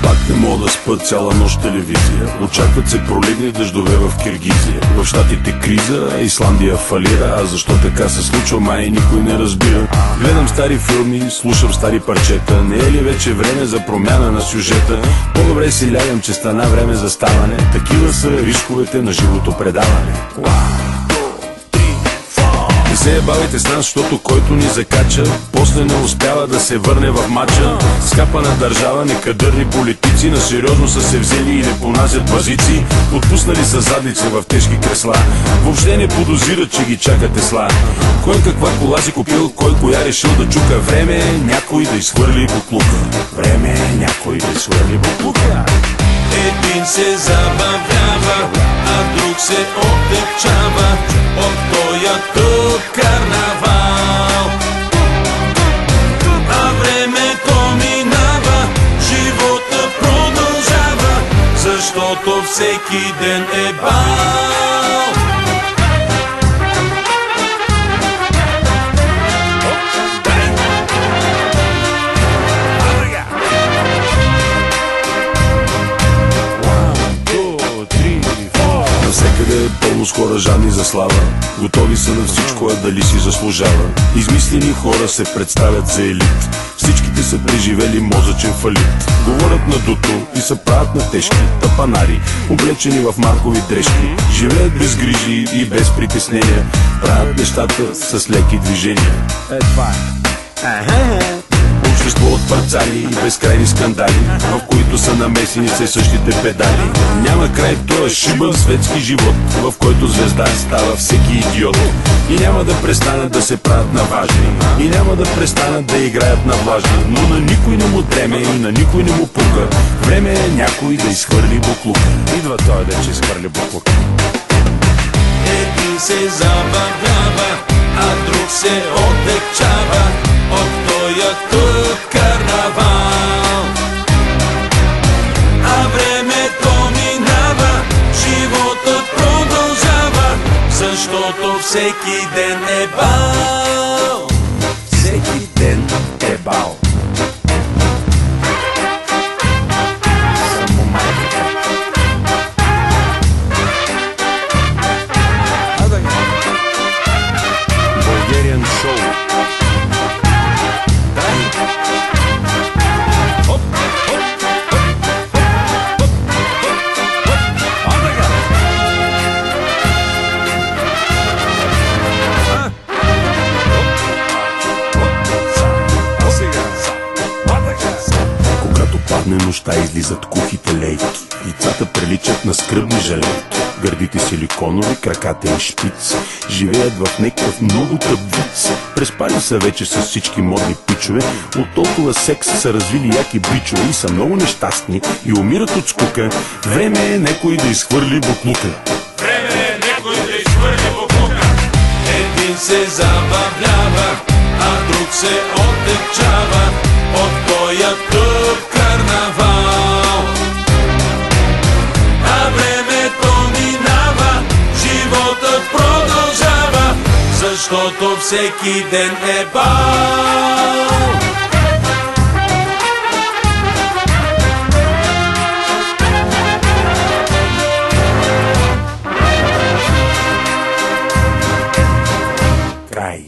Пак не мога да спа цяла нощ телевизия. Очакват се проливни дъждове в Киргизия. В щатите криза, Исландия фалира. А защо така се случва, май никой не разбира. Гледам стари филми, слушам стари парчета. Не е ли вече време за промяна на сюжета? По-добре си лягам, че стана време за ставане. Такива са рисковете на живото предаване. Не се бавите с нас, защото който ни закача, после не успява да се върне в матча. Скапана държава, некадърни политици, на сериозно са се взели и не понасят базици. Отпуснали са задници в тежки кресла. Въобще не подозират, че ги чака Тесла. Кой каква кола си купил, кой коя решил да чука. Време е някой да изхвърли буклука. Време е някой да изхвърли буклука. Един се забавлява, а друг се отекчава от тоя тук карнавал. А времето минава, живота продължава, защото всеки ден е бал. Навсекъде е пълно с хора жадни за слава. Готови са на всичко, а дали си заслужава. Измислени хора се представят за елит. Всичките са преживели мозъчен фалит. Говорят на дуто и се правят на тежки тапанари, облечени в маркови дрежки. Живеят без грижи и без притеснения. Правят нещата с леки движения. Това е. Общество от парцали и безкрайни скандали, в които са намесени все същите педали. Няма край в този шибан светски живот, в който звезда става всеки идиот. И няма да престанат да се правят на важни, и няма да престанат да играят на влажни. Но на никой не му дреме и на никой не му пука. Време е някой да изхвърли буклука. Идва той да че изхвърли буклука. Един се забавлява, а друг се отекчава от тоя тук карнавал. А времето минава, животът продължава, защото всеки ден е бал. Всеки ден е бал. Bulgarian show. Когато падне нощта, излизат кухите лейки. Лицата приличат на скръбни жалейки. Гърдите силиконови, краката и шпиц. Живеят в някакъв много тъп виц. Преспали са вече с всички модни пичове. От толкова секс са развили яки бичове и са много нещастни и умират от скука. Време е някой да изхвърли буклука. Време е някой да изхвърли буклука. Един се забавлява, а друг се отекчава от тоя тук карнавал. А времето минава, животът продължава, защото всеки ден е бал. Край.